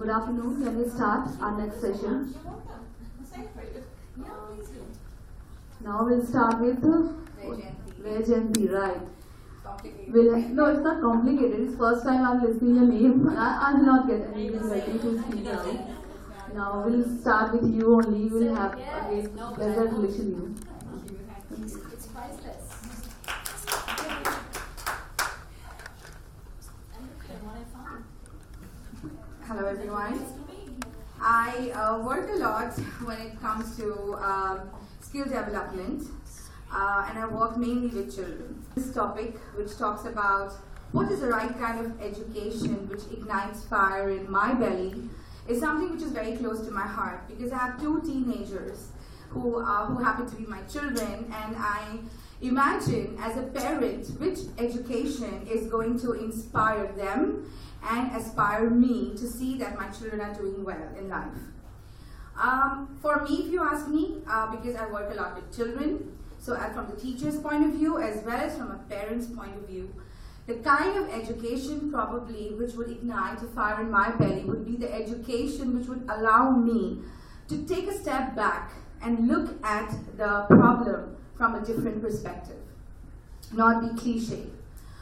Good afternoon. Can we start our next session? Now we'll start with Vajayanti, right? No, it's not complicated. It's first time I'm listening your name. I will not get any difficulty to speak out. Now we'll start with you only. We'll have a great pleasure to listen to you. It's priceless. Hello everyone. I work a lot when it comes to skill development and I work mainly with children. This topic which talks about what is the right kind of education which ignites fire in my belly is something which is very close to my heart because I have two teenagers who happen to be my children, and I imagine as a parent which education is going to inspire them and aspire me to see that my children are doing well in life. For me, if you ask me, because I work a lot with children, so from the teacher's point of view as well as from a parent's point of view, the kind of education probably which would ignite a fire in my belly would be the education which would allow me to take a step back and look at the problem from a different perspective, not be cliche.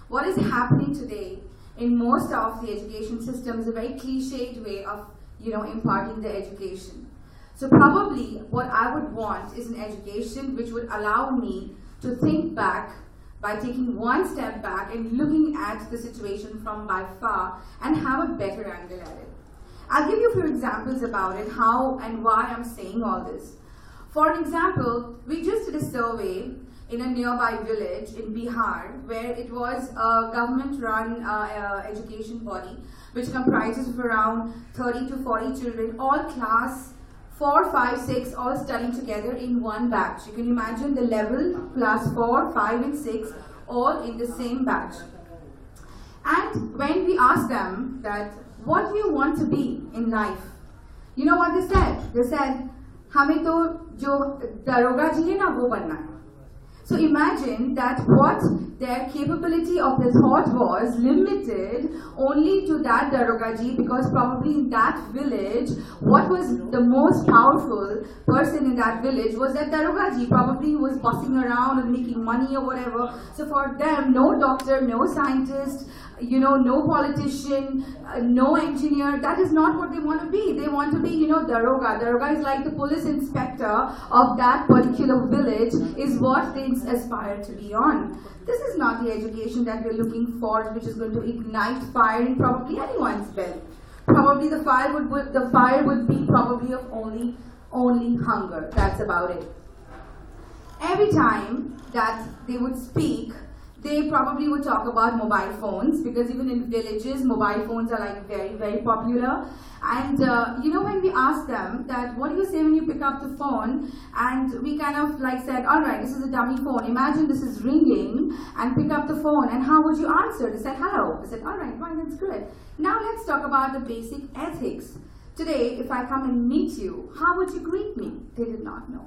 What is happening today in most of the education system is a very cliched way of, imparting the education. So probably what I would want is an education which would allow me to think back by taking one step back and looking at the situation from by far and have a better angle at it. I'll give you a few examples about it, how and why I'm saying all this. For an example, we just did a survey in a nearby village in Bihar where it was a government-run education body which comprises of around 30 to 40 children, all class 4, 5, 6, all studying together in one batch. You can imagine the level, class 4, 5 and 6, all in the same batch. And when we asked them that, what do you want to be in life? You know what they said? They said, हमें तो जो दरोगा जी है ना वो बनना है. So imagine that what their capability of the thought was limited only to that darogaji, because probably in that village, what was the most powerful person in that village was that darogaji. Probably he was bossing around and making money or whatever. So for them, no doctor, no scientist, no politician, no engineer, that is not what they want to be. They want to be, daroga. Daroga is like the police inspector of that particular village, is what they aspire to be on. This is not the education that we're looking for, which is going to ignite fire in probably anyone's belly. Probably the fire would be probably of only hunger. That's about it. Every time that they would speak, they probably would talk about mobile phones, because even in villages, mobile phones are like very, very popular. And when we asked them that, what do you say when you pick up the phone? And we kind of like said, all right, this is a dummy phone. Imagine this is ringing, and pick up the phone, and how would you answer? They said, hello. I said, all right, fine, that's good. Now let's talk about the basic ethics. Today, if I come and meet you, how would you greet me? They did not know.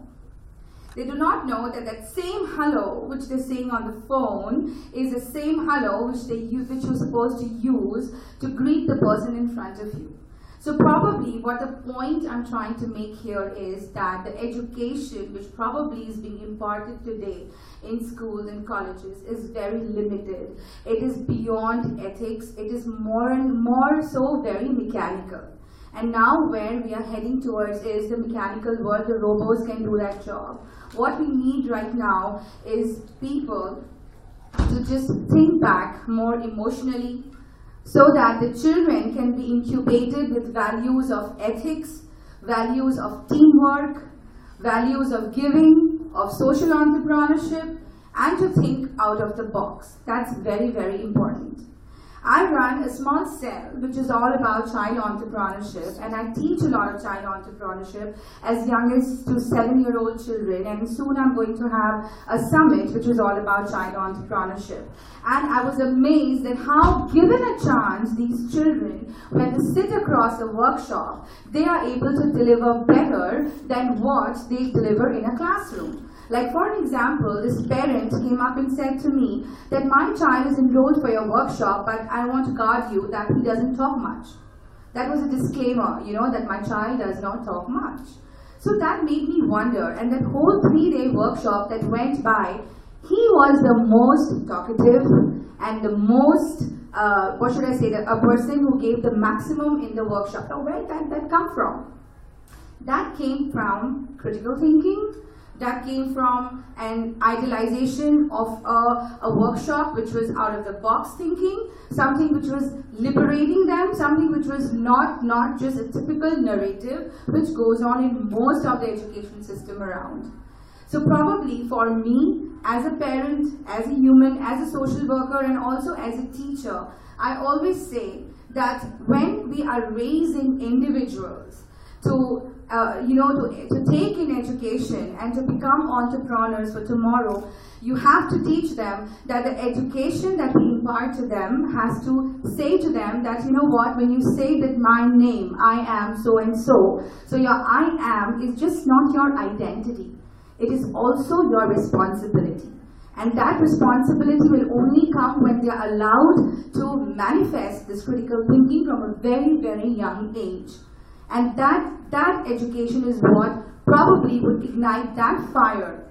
They do not know that that same hello which they're saying on the phone is the same hello which you're supposed to use to greet the person in front of you. So probably what the point I'm trying to make here is that the education which probably is being imparted today in schools and colleges is very limited. It is beyond ethics. It is more and more so very mechanical. And now where we are heading towards is the mechanical world. The robots can do that job. What we need right now is people to just think back more emotionally, so that the children can be incubated with values of ethics, values of teamwork, values of giving, of social entrepreneurship, and to think out of the box. That's very, very important. I run a small cell which is all about child entrepreneurship, and I teach a lot of child entrepreneurship as young as to 7-year-old children, and soon I'm going to have a summit which is all about child entrepreneurship. And I was amazed at how, given a chance, these children, when they sit across a workshop, they are able to deliver better than what they deliver in a classroom. Like for an example, this parent came up and said to me that my child is enrolled for your workshop, but I want to guard you that he doesn't talk much. That was a disclaimer, that my child does not talk much. So that made me wonder, and that whole 3-day workshop that went by, he was the most talkative and the most, a person who gave the maximum in the workshop. Now, where did that come from? That came from critical thinking. That came from an idealization of a workshop which was out of the box thinking, something which was liberating them, something which was not just a typical narrative which goes on in most of the education system around. So probably for me, as a parent, as a human, as a social worker, and also as a teacher, I always say that when we are raising individuals to take in education and to become entrepreneurs for tomorrow, you have to teach them that the education that we impart to them has to say to them that, when you say that my name, I am so and so, so your I am is just not your identity. It is also your responsibility. And that responsibility will only come when they are allowed to manifest this critical thinking from a very, very young age. And that education is what probably would ignite that fire,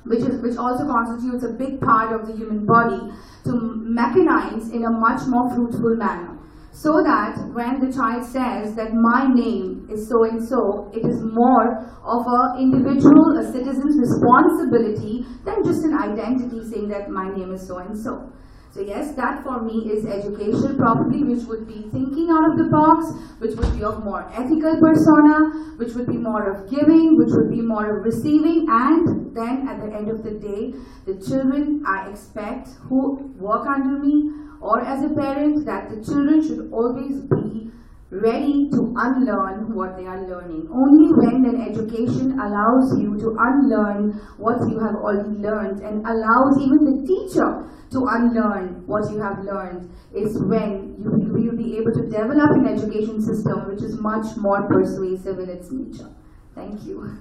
which also constitutes a big part of the human body, to mechanize in a much more fruitful manner. So that when the child says that my name is so and so, it is more of an individual, a citizen's responsibility than just an identity saying that my name is so and so. So yes, that for me is education probably, which would be thinking out of the box, which would be of more ethical persona, which would be more of giving, which would be more of receiving, and then at the end of the day, the children I expect who work under me, or as a parent, that the children should always be ready to unlearn what they are learning. Only when an education allows you to unlearn what you have already learned and allows even the teacher to unlearn what you have learned is when you will be able to develop an education system which is much more persuasive in its nature. Thank you.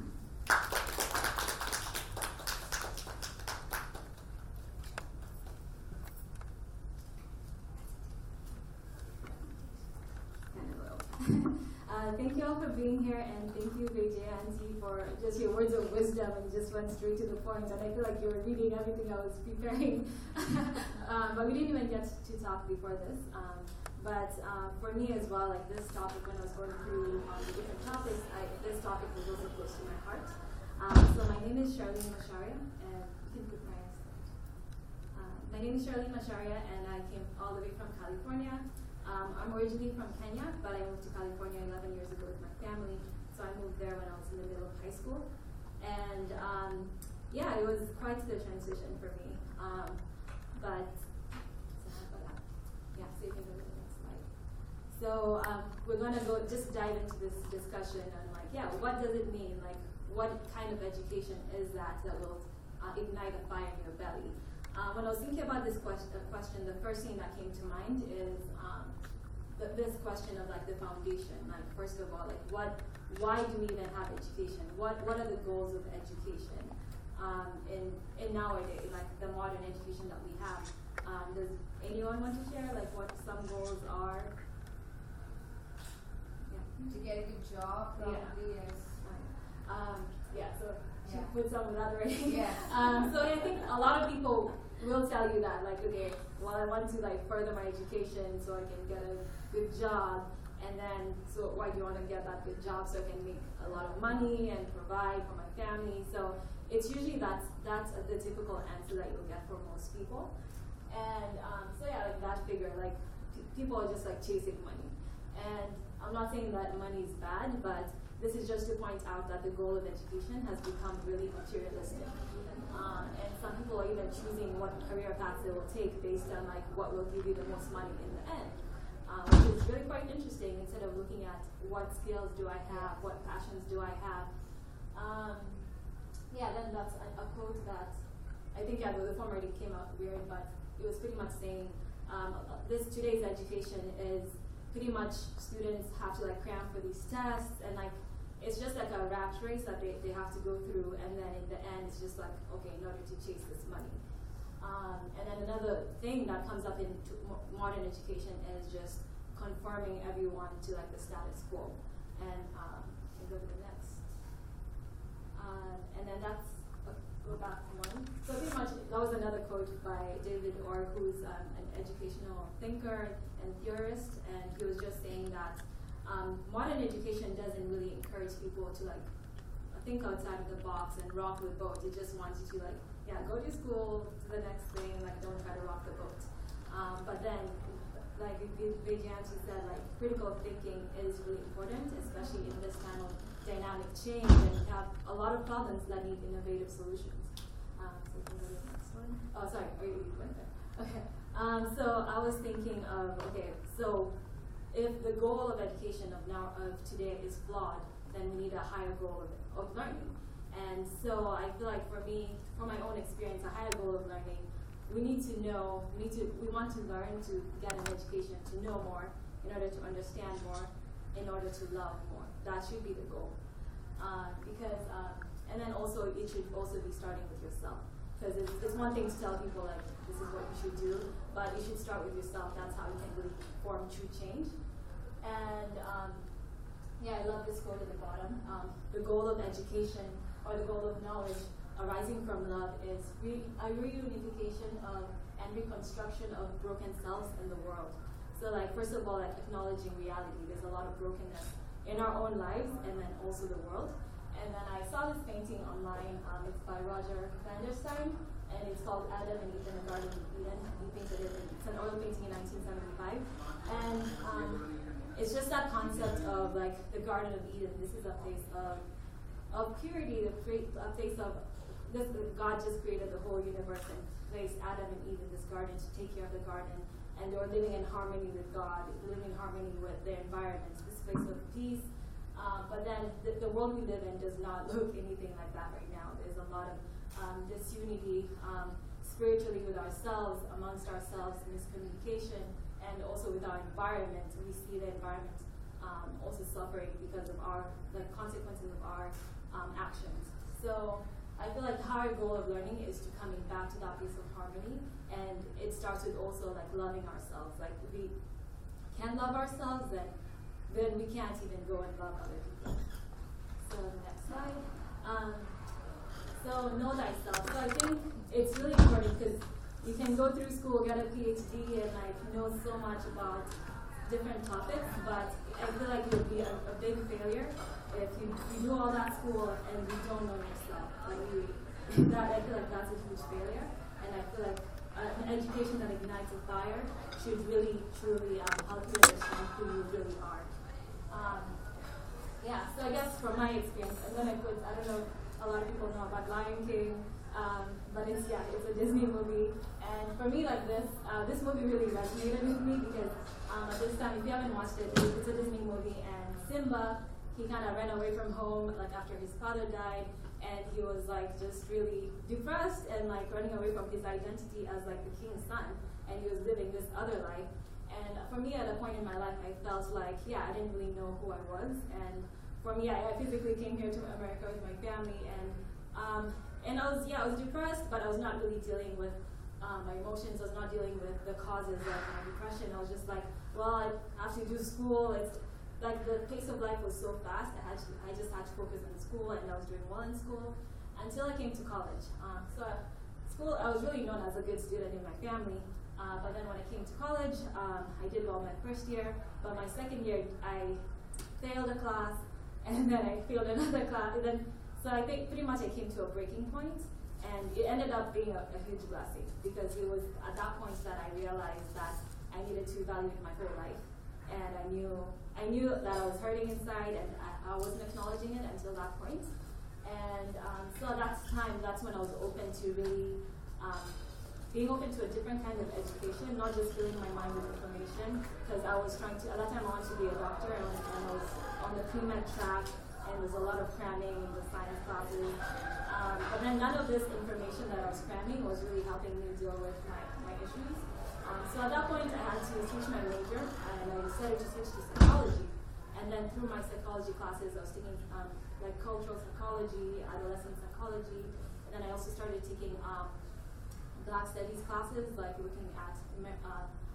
Thank you all for being here, and thank you, Vijay Auntie, for just your words of wisdom, and just went straight to the point. And I feel like you were reading everything I was preparing. But we didn't even get to talk before this. But for me as well, like this topic, when I was going through the different topics, this topic was also close to my heart. So my name is Charlene Macharia, and you can put my name is Charlene Macharia, and I came all the way from California. I'm originally from Kenya, but I moved to California 11 years ago with my family. So I moved there when I was in the middle of high school. And it was quite the transition for me. So you can go to the next slide. So we're going to just dive into this discussion on what does it mean? Like, what kind of education is that will ignite a fire in your belly? When I was thinking about this question, the first thing that came to mind is this question of the foundation. Like, first of all, why do we even have education? What are the goals of education in nowadays, the modern education that we have? Does anyone want to share what some goals are? Yeah. To get a good job, probably, yes. So put some of that right. Yes. So I think a lot of people will tell you that, okay, well, I want to further my education so I can get a good job, and then so why do you want to get that good job? So I can make a lot of money and provide for my family. So it's usually that's the typical answer that you'll get from most people, and that figure, people are just chasing money, and I'm not saying that money is bad, but this is just to point out that the goal of education has become really materialistic. And some people are even choosing what career paths they will take based on what will give you the most money in the end, which is really quite interesting. Instead of looking at what skills do I have, what passions do I have, then that's a quote that I think the form already came out weird, but it was pretty much saying today's education is pretty much students have to cram for these tests, and it's just a rat race that they have to go through, and then in the end it's just okay, in order to chase this money. And then another thing that comes up in modern education is just conforming everyone to like the status quo. And go to the next. And then that's go back one. So pretty much that was another quote by David Orr, who's an educational thinker and theorist, and he was just saying that modern education doesn't really encourage people to like think outside of the box and rock the boat. It just wants you to like, yeah, go to school, to the next thing, like don't try to rock the boat. But then, like Vijayanti said, like critical thinking is really important, especially in this kind of dynamic change, and we have a lot of problems that need innovative solutions. So we can go to the next one. Oh, sorry, you went there. Okay. So I was thinking of, okay, so if the goal of education of today is flawed, then we need a higher goal of learning. And so I feel like for me, from my own experience, a higher goal of learning, we want to learn to get an education, to know more, in order to understand more, in order to love more. That should be the goal. And then also it should also be starting with yourself. Because it's one thing to tell people like, this is what you should do, but you should start with yourself. That's how you can really form true change. And I love this quote at the bottom. The goal of education, or the goal of knowledge arising from love, is a reunification of and reconstruction of broken selves in the world. So like, first of all, like acknowledging reality. There's a lot of brokenness in our own lives and then also the world. And then I saw this painting online. It's by Roger Vanderstein, and it's called Adam and Eve in the Garden of Eden. He painted it. It's an oil painting in 1975, and it's just that concept of like the Garden of Eden. This is a place of purity, a place of this. God just created the whole universe and placed Adam and Eve in this garden to take care of the garden, and they were living in harmony with God, living in harmony with their environment. This place of peace. But then the world we live in does not look anything like that right now. There's a lot of disunity spiritually with ourselves, amongst ourselves, miscommunication, and also with our environment. We see the environment also suffering because of the consequences of our actions. So I feel like the higher goal of learning is to coming back to that place of harmony, and it starts with also like loving ourselves. Like if we can love ourselves, then we can't even go and love other people. So the next slide. So know thyself. So I think it's really important because you can go through school, get a PhD, and like know so much about different topics, but I feel like you'll be a big failure if you do all that school and you don't know yourself. Like I feel like that's a huge failure, and I feel like an education that ignites a fire should really, truly help you understand who you really are. So I guess from my experience, I'm going to put, I don't know if a lot of people know about Lion King, but it's a Disney movie. And for me, like this movie really resonated with me because at this time, if you haven't watched it, it's a Disney movie, and Simba, he kind of ran away from home like after his father died, and he was like just really depressed and like running away from his identity as like the king's son, and he was living this other life. And for me, at a point in my life, I felt like, I didn't really know who I was. And for me, I physically came here to America with my family, and I was depressed, but I was not really dealing with my emotions. I was not dealing with the causes of my depression. I was just like, well, I have to do school. It's like the pace of life was so fast. I just had to focus on school, and I was doing well in school until I came to college. School, I was really known as a good student in my family. But then when I came to college, I did well my first year, but my second year, I failed a class, and then I failed another class. So I think pretty much I came to a breaking point, and it ended up being a huge blessing, because it was at that point that I realized that I needed to evaluate my whole life, and I knew that I was hurting inside, and I wasn't acknowledging it until that point. And so that's when I was open to really being open to a different kind of education, not just filling my mind with information, because I was trying to, at that time I wanted to be a doctor, and I was on the pre-med track, and there's a lot of cramming in the science classes. But then none of this information that I was cramming was really helping me deal with my issues. So at that point I had to switch my major, and I decided to switch to psychology. And then through my psychology classes, I was taking like cultural psychology, adolescent psychology, and then I also started taking Black studies classes, like looking at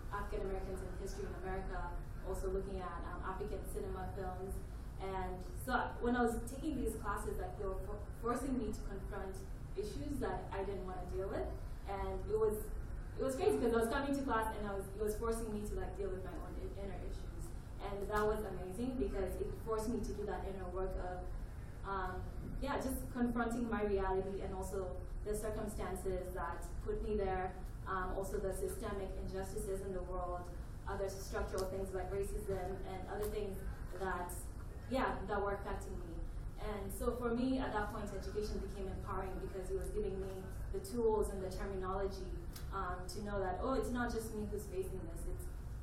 African Americans and history in America, also looking at African cinema films. And so when I was taking these classes, like they were forcing me to confront issues that I didn't want to deal with, and it was crazy because I was coming to class and it was forcing me to like deal with my own inner issues, and that was amazing because it forced me to do that inner work of just confronting my reality and also the circumstances that put me there, also the systemic injustices in the world, other structural things like racism and other things that were affecting me. And so for me, at that point, education became empowering because it was giving me the tools and the terminology to know that, it's not just me who's facing this.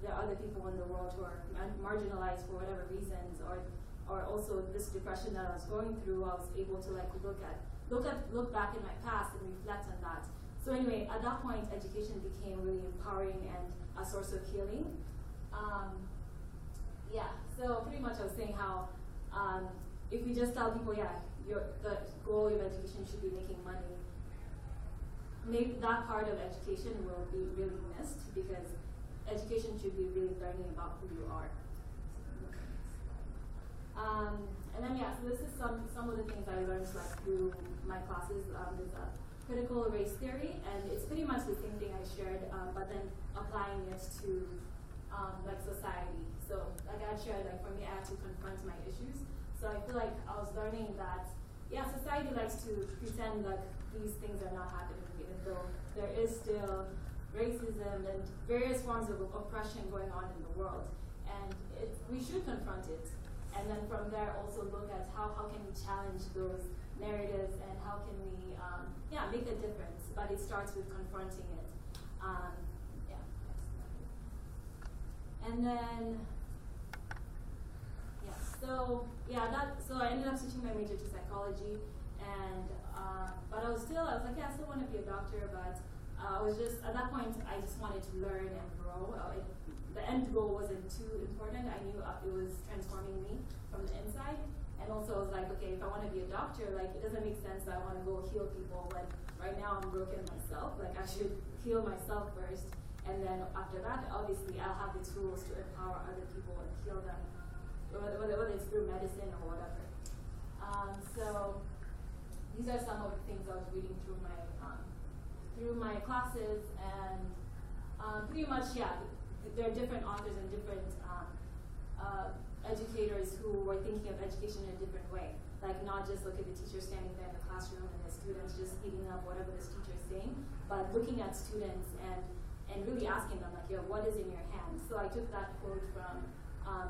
There are other people in the world who are marginalized for whatever reasons, or also this depression that I was going through. I was able to like look back in my past and reflect on that. So anyway, at that point, education became really empowering and a source of healing. So pretty much I was saying how if we just tell people, the goal of education should be making money, maybe that part of education will be really missed because education should be really learning about who you are. And then so this is some of the things I learned like through my classes. There's a critical race theory, and it's pretty much the same thing I shared, but then applying it to like society. So like I shared, like for me, I had to confront my issues. So I feel like I was learning that society likes to pretend like these things are not happening, even though there is still racism and various forms of oppression going on in the world, and we should confront it. And then from there also look at how can we challenge those narratives and how can we make a difference. But it starts with confronting it. And then so I ended up switching my major to psychology, and but I was like I still want to be a doctor, but I was just at that point I just wanted to learn and grow. The end goal wasn't too important. I knew it was transforming me from the inside. And also I was like, okay, if I want to be a doctor, like it doesn't make sense that I want to go heal people when right now I'm broken myself. Like I should heal myself first. And then after that, obviously I'll have the tools to empower other people and heal them, whether it's through medicine or whatever. So these are some of the things I was reading through my classes, and pretty much, there are different authors and different educators who were thinking of education in a different way. Like not just look at the teacher standing there in the classroom and the students just eating up whatever this teacher is saying, but looking at students and really asking them like, what is in your hand? So I took that quote from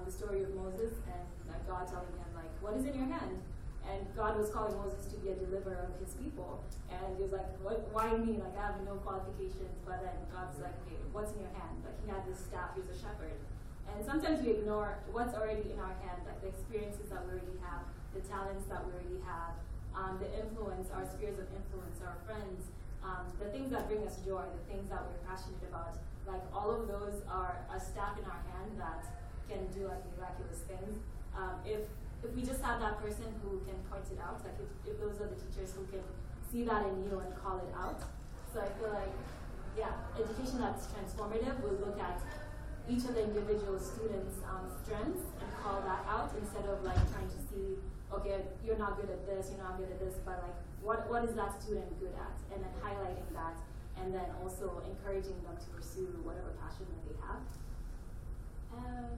the story of Moses and like God telling him like, what is in your hand? And God was calling Moses to be a deliverer of his people. And he was like, why me? Like, I have no qualifications. But then God's like, okay, what's in your hand? Like, he had this staff, he was a shepherd. And sometimes we ignore what's already in our hand, like the experiences that we already have, the talents that we already have, the influence, our spheres of influence, our friends, the things that bring us joy, the things that we're passionate about. Like, all of those are a staff in our hand that can do like miraculous things. If we just have that person who can point it out, like if those are the teachers who can see that in you and call it out. So I feel like, education that's transformative will look at each of the individual students' strengths and call that out instead of like trying to see, okay, you're not good at this, you're not good at this, but like what is that student good at? And then highlighting that, and then also encouraging them to pursue whatever passion that they have.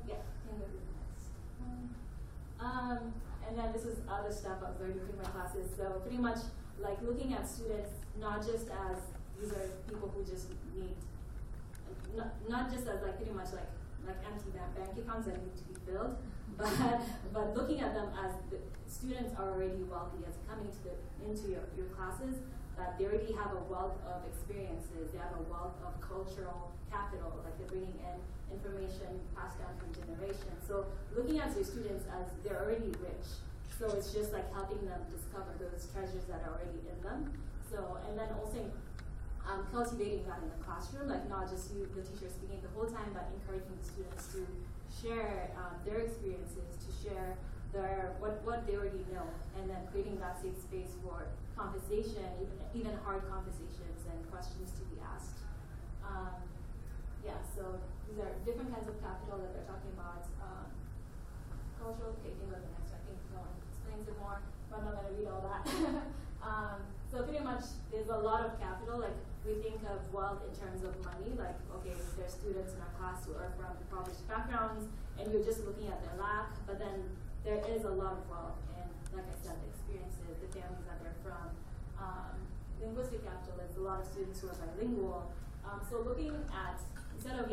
Can go to the next one. And then this is other stuff I was learning through my classes. So pretty much like looking at students not just as these are people who just need, not just as like pretty much like empty bank accounts that need to be filled, but looking at them as the students are already wealthy, as coming into your classes, that they already have a wealth of experiences, they have a wealth of cultural capital, like they're bringing in information passed down from generation. So looking at your students as they're already rich. So it's just like helping them discover those treasures that are already in them. So, and then also cultivating that in the classroom, like not just you, the teacher speaking the whole time, but encouraging the students to share their experiences, to share what they already know, and then creating that safe space for conversation, even hard conversations and questions to be asked. yeah, so these are different kinds of capital that they're talking about. Cultural, okay, you can go to the next one. I think no one explains it more, but I'm not going to read all that. So pretty much there's a lot of capital. Like we think of wealth in terms of money, like okay, there's students in our class who are from impoverished backgrounds and you're just looking at their lack, but then there is a lot of wealth and like I said, the experiences, the families that they're from. Linguistic capital, there's a lot of students who are bilingual. So looking at, instead of,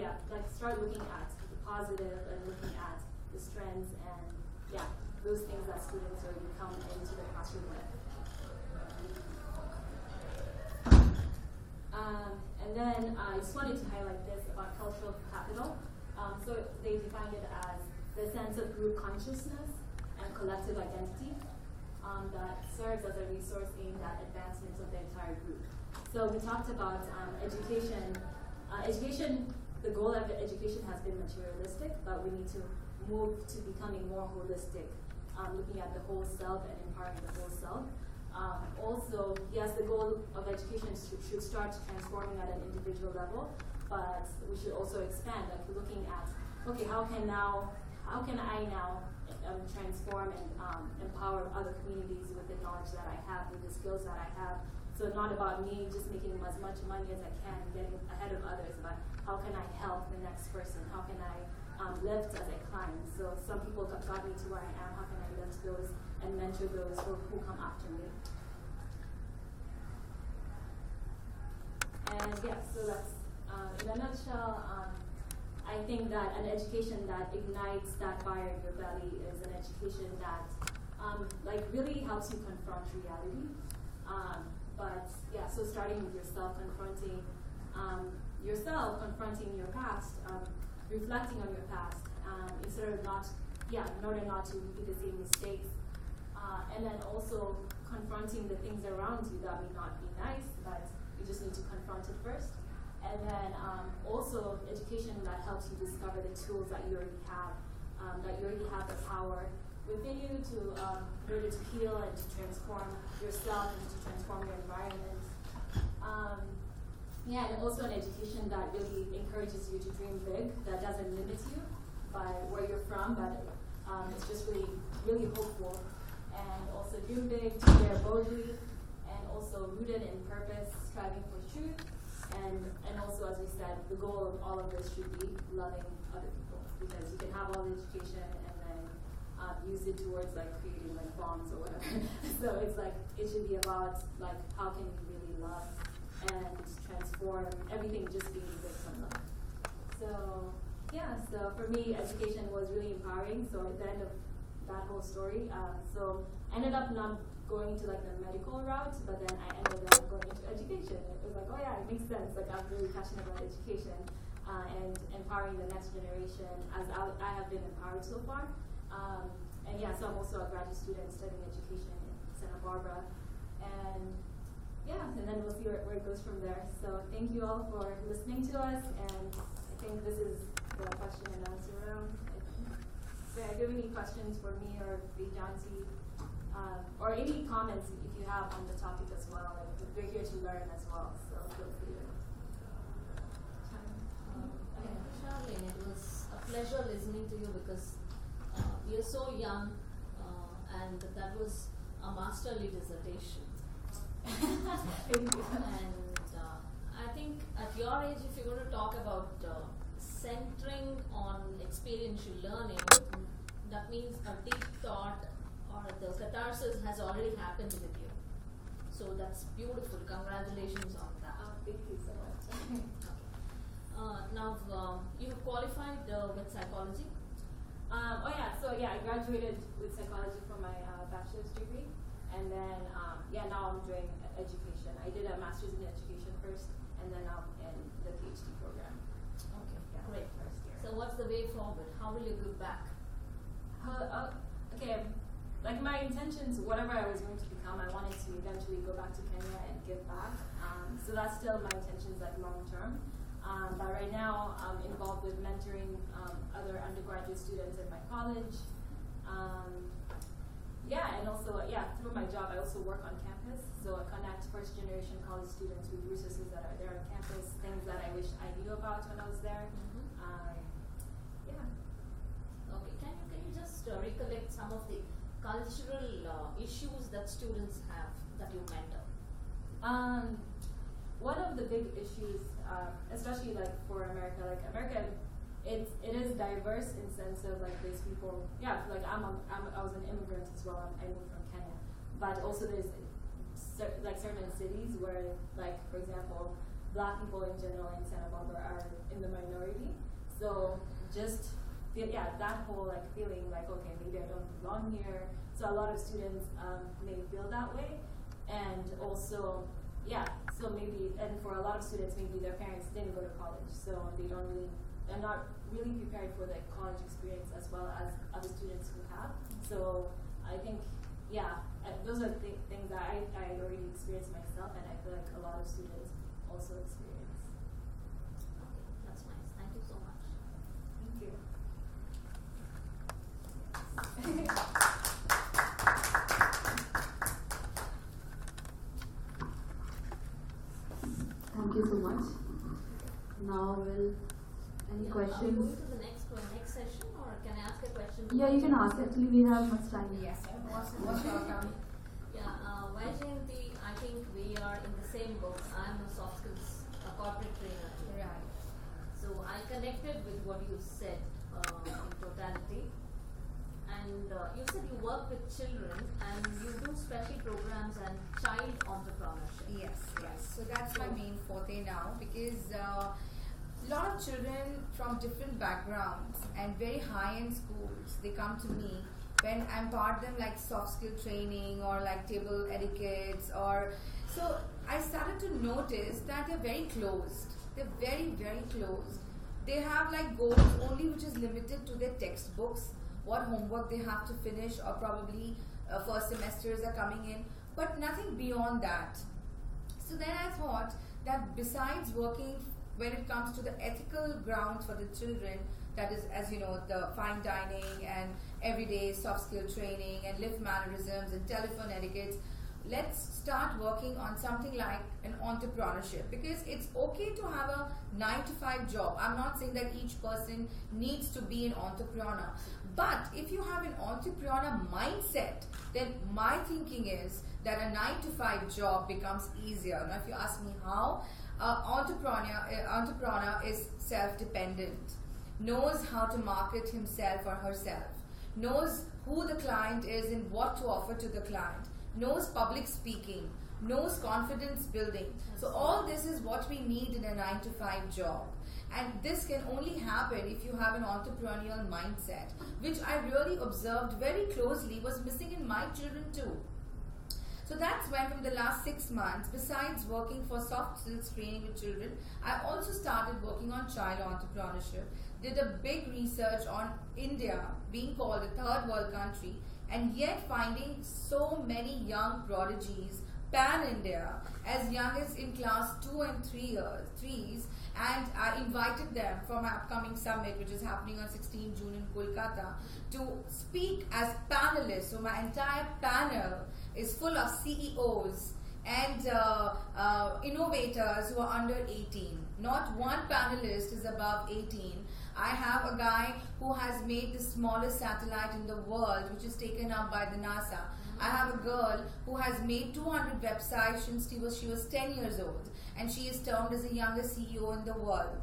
start looking at the positive and looking at the strengths and those things that students are come into the classroom with. And then I just wanted to highlight this about cultural capital. So they defined it as the sense of group consciousness and collective identity that serves as a resource aimed at advancement of the entire group. So we talked about education. The goal of education has been materialistic, but we need to move to becoming more holistic, looking at the whole self and empowering the whole self. Also, yes, the goal of education should start transforming at an individual level, but we should also expand, like looking at, okay, how can I now transform and empower other communities with the knowledge that I have, with the skills that I have. So not about me just making as much money as I can, getting ahead of others, but how can I help the next person? How can I lift as I climb? So some people got me to where I am. How can I lift those and mentor those who come after me? And so that's, in a nutshell, I think that an education that ignites that fire in your belly is an education that really helps you confront reality. So starting with yourself, confronting your past, reflecting on your past, in order not to repeat the same mistakes, and then also confronting the things around you that may not be nice, but you just need to confront it first. And then also education that helps you discover the tools that you already have, the power within you to in order to heal and to transform yourself and to transform your environment. And also an education that really encourages you to dream big, that doesn't limit you by where you're from, but it's just really, really hopeful. And also dream big, to dare boldly, and also rooted in purpose, striving for truth. And also, as we said, the goal of all of this should be loving other people, because you can have all the education and then use it towards creating bombs or whatever. So it's it should be about how can we really love and transform everything, just being based on love. So for me, education was really empowering. So at the end of that whole story, so I ended up not going to the medical route, but then I ended up going into education. It was it makes sense. I'm really passionate about education and empowering the next generation, as I have been empowered so far. So I'm also a graduate student studying education in Santa Barbara, and then we'll see where it goes from there. So thank you all for listening to us, and I think this is the question and answer round. So if you have any questions for me or Vijanti, or any comments if you have on the topic as well. We're here to learn as well, so feel free to chime in. Charlene, it was a pleasure listening to you because you're so young, and that was a masterly dissertation. Thank you. And I think at your age, if you're going to talk about centering on experiential learning, that means a deep thought or the catharsis has already happened with you. So that's beautiful. Congratulations on that. Thank you so much. Now, you qualified with psychology? I graduated with psychology for my bachelor's degree, and then now I'm doing education. I did a master's in education first, and then I'm in the PhD program. Okay, great. First year. So what's the way forward? How will you give back? My intentions, whatever I was going to become, I wanted to eventually go back to Kenya and give back. So that's still my intentions, long term. But right now, I'm involved with mentoring other undergraduate students in my college. yeah, and also, yeah, through my job, I also work on campus. So I connect first generation college students with resources that are there on campus, things that I wish I knew about when I was there. Yeah. Okay, can you just recollect some of the cultural issues that students have that you mentor? One of the big issues, especially like for America, it is diverse in sense of like there's people. Yeah, like I was an immigrant as well. I moved from Kenya, but also there's certain cities where, like for example, Black people in general in Santa Barbara are in the minority. So just that whole like feeling like, okay, maybe I don't belong here. So a lot of students may feel that way, and also so maybe, and for a lot of students, maybe their parents didn't go to college, so they're not really prepared for the college experience as well as other students who have. So I think those are things that I already experienced myself, and I feel like a lot of students also experience. Okay, that's nice. Thank you so much. Thank you. Thank you so much. Now, any Are we questions? going to the next session, or can I ask a question? Yeah, you can ask. Actually, we have much time. Yes. What's your account? Yeah, Vaijayanti, I think we are in the same boat. I'm a soft skills corporate trainer too. Right. So I connected with what you said in totality. And you said you work with children and you do special programs and child entrepreneurship. Yes. So that's my main forte now, because a lot of children from different backgrounds and very high-end schools, they come to me when I impart them like soft skill training or like table etiquettes, or so I started to notice that they're very closed. They're very, very closed. They have like goals only which is limited to their textbooks, what homework they have to finish, or probably first semesters are coming in, but nothing beyond that. So then I thought that besides working when it comes to the ethical grounds for the children, that is, as you know, the fine dining and everyday soft skill training and lift mannerisms and telephone etiquettes, let's start working on something like an entrepreneurship, because it's okay to have a 9-to-5 job. I'm not saying that each person needs to be an entrepreneur, but if you have an entrepreneur mindset, then my thinking is that a 9-to-5 job becomes easier. Now, if you ask me how, entrepreneur is self-dependent, knows how to market himself or herself, knows who the client is and what to offer to the client, knows public speaking, knows confidence building. So all this is what we need in a 9-to-5 job. And this can only happen if you have an entrepreneurial mindset, which I really observed very closely was missing in my children too. So that's when, from the last 6 months, besides working for soft skills training with children, I also started working on child entrepreneurship. Did a big research on India being called a third world country, and yet finding so many young prodigies pan-India, as young as in class 2 and 3s, and I invited them for my upcoming summit, which is happening on 16 June in Kolkata, to speak as panelists. So my entire panel is full of CEOs and innovators who are under 18. Not one panelist is above 18. I have a guy who has made the smallest satellite in the world, which is taken up by the NASA. I have a girl who has made 200 websites since she was 10 years old, and she is termed as the youngest CEO in the world.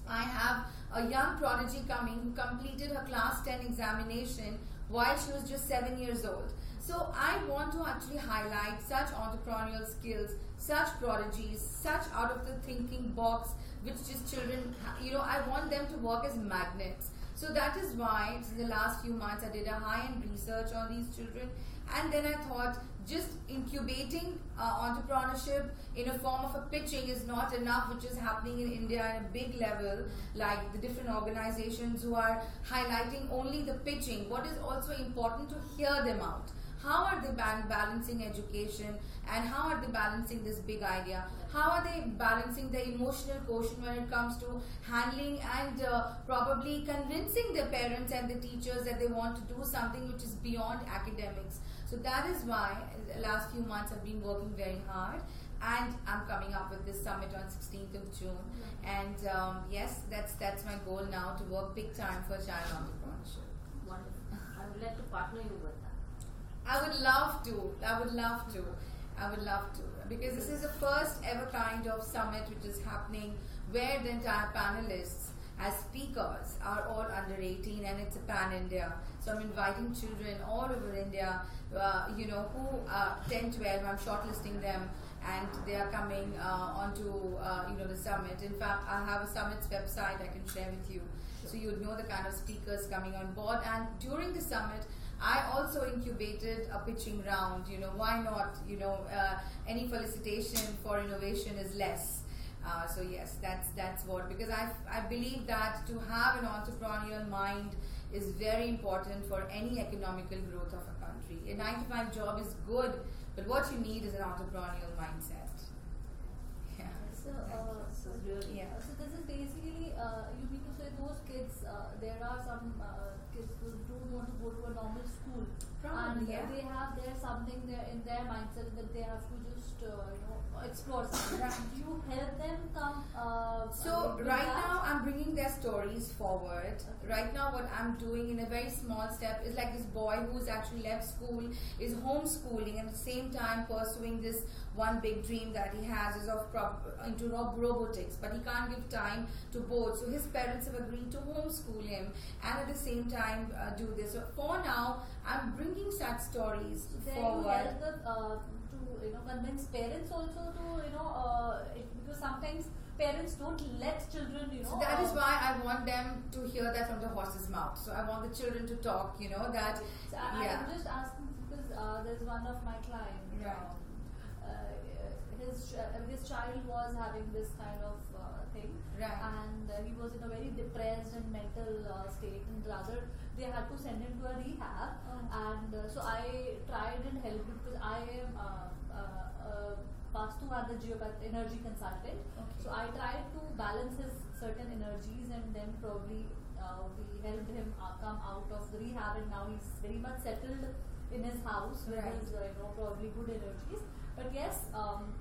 I have a young prodigy coming who completed her class 10 examination while she was just 7 years old. So I want to actually highlight such entrepreneurial skills, such prodigies, such out of the thinking box, which just children, I want them to work as magnets. So that is why in the last few months I did a high-end research on these children, and then I thought just incubating entrepreneurship in a form of a pitching is not enough, which is happening in India at a big level, like the different organizations who are highlighting only the pitching. What is also important to hear them out. How are they balancing education, and how are they balancing this big idea? How are they balancing the emotional quotient when it comes to handling and probably convincing their parents and the teachers that they want to do something which is beyond academics? So that is why the last few months I've been working very hard, and I'm coming up with this summit on 16th of June. And yes, that's my goal now, to work big time for child entrepreneurship. Wonderful. I would like to partner you with that. I would love to. I would love to. I would love to. Because this is the first ever kind of summit which is happening where the entire panelists as speakers are all under 18, and it's a pan-India. So I'm inviting children all over India, who 10, 12, I'm shortlisting them, and they are coming onto the summit. In fact, I have a summit's website I can share with you, so you would know the kind of speakers coming on board. And during the summit, I also incubated a pitching round. Why not? Any felicitation for innovation is less. So yes, that's what, because I believe that to have an entrepreneurial mind is very important for any economical growth of a country. A 9-to-5 job is good, but what you need is an entrepreneurial mindset. Yeah. So this is basically, you mean to say those kids, there are some kids who don't want to go to a normal school. Probably, and yeah. they have something there in their mindset that they have to just explore something. Do you help them come? So right now I'm bringing their stories forward. Okay. Right now what I'm doing in a very small step is like this boy who's actually left school, is homeschooling, and at the same time pursuing this one big dream that he has is of into robotics, but he can't give time to both. So his parents have agreed to homeschool him and at the same time do this. So for now, I'm bringing such stories forward. You help to convince parents also to because sometimes parents don't let children So that is why I want them to hear that from the horse's mouth. So I want the children to talk. That. So yeah. I'm just asking because there's one of my clients. Right. His child was having this kind of thing, Right. and he was in a very depressed and mental state, and rather they had to send him to a rehab. And so I tried and helped because I am Vastu and the geopath energy consultant. Okay. So I tried to balance his certain energies, and then probably we helped him come out of the rehab, and now he's very much settled in his house with Right. his probably good energies. But yes,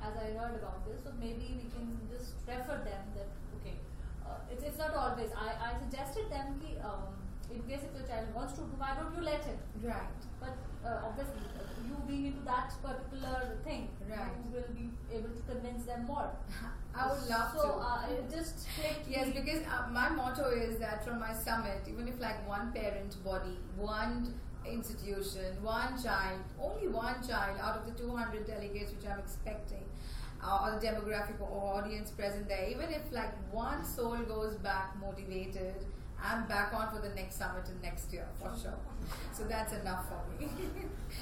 as I heard about this, so maybe we can just refer them that okay, it's not always. I suggested them ki, in case if your child wants to do, why don't you let him? Right. But obviously, you being into that particular thing, Right. you will be able to convince them more. I would love So to. it just clicked Yes, me. because my motto is that from my summit, even if like one parent body, one institution, one child, only one child out of the 200 delegates which I'm expecting, or the demographic or audience present there, even if like one soul goes back motivated, I'm back on for the next summit in next year for sure. So that's enough for me.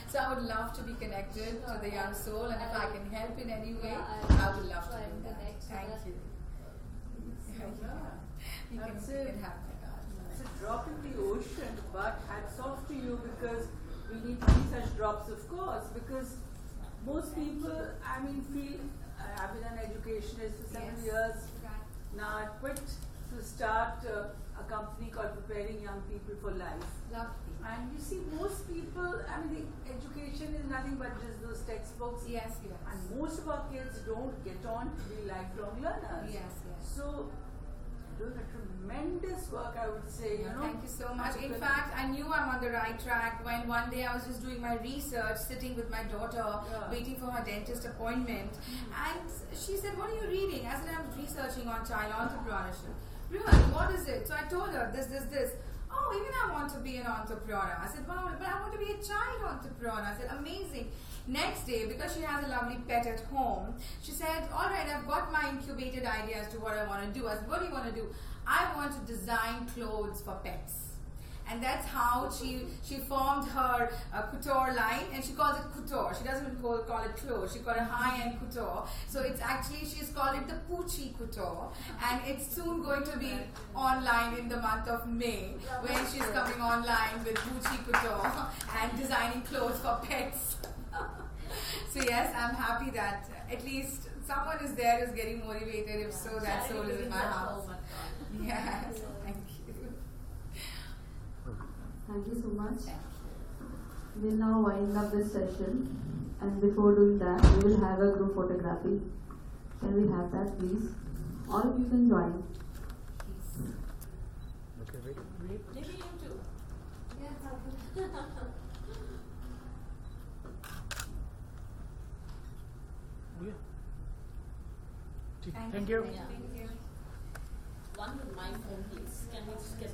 So I would love to be connected to the young soul, and if I can help in any way, I would love to try do and that. connect so Thank that- you. You can That's you it. can have my card. It's a drop in the ocean, but hats off to you because we need to be such drops, of course, because most people, feel, I've been an educationist for 7 Yes. years, Right. now I quit to start a company called Preparing Young People for Life. Lovely. And you see, most people, the education is nothing but just those textbooks. Yes, yes. And most of our kids don't get on to be lifelong learners. Yes, yes. So, doing a tremendous work, I would say. Thank you so much. In fact, I knew I'm on the right track when one day I was just doing my research, sitting with my daughter, waiting for her dentist appointment. And she said, "What are you reading?" I said, "I'm researching on child entrepreneurship." "Really? What is it?" So I told her, this. "Oh, even I want to be an entrepreneur." I said, "Wow, but I want to be a child entrepreneur." I said, "Amazing." Next day, because she has a lovely pet at home, she said, "All right, I've got my incubated idea as to what I want to do." I said, "What do you want to do?" "I want to design clothes for pets." And that's how she formed her couture line, and she calls it couture. She doesn't even call it clothes. She called it high-end couture. So it's actually, she's called it the Poochie couture, and it's soon going to be online in the month of May, when she's coming online with Poochie couture and designing clothes for pets. So yes, I'm happy that at least someone is there who's getting motivated. If so, that soul is in my house. Yes, thank you. Thank you so much. We'll now wind up this session, and before doing that, we will have a group photography. Can we have that, please? All of you can join. Okay, wait. Maybe you too. Yeah, Yeah. Thank Thank you. you. Yeah. One with my phone, please. Can we just get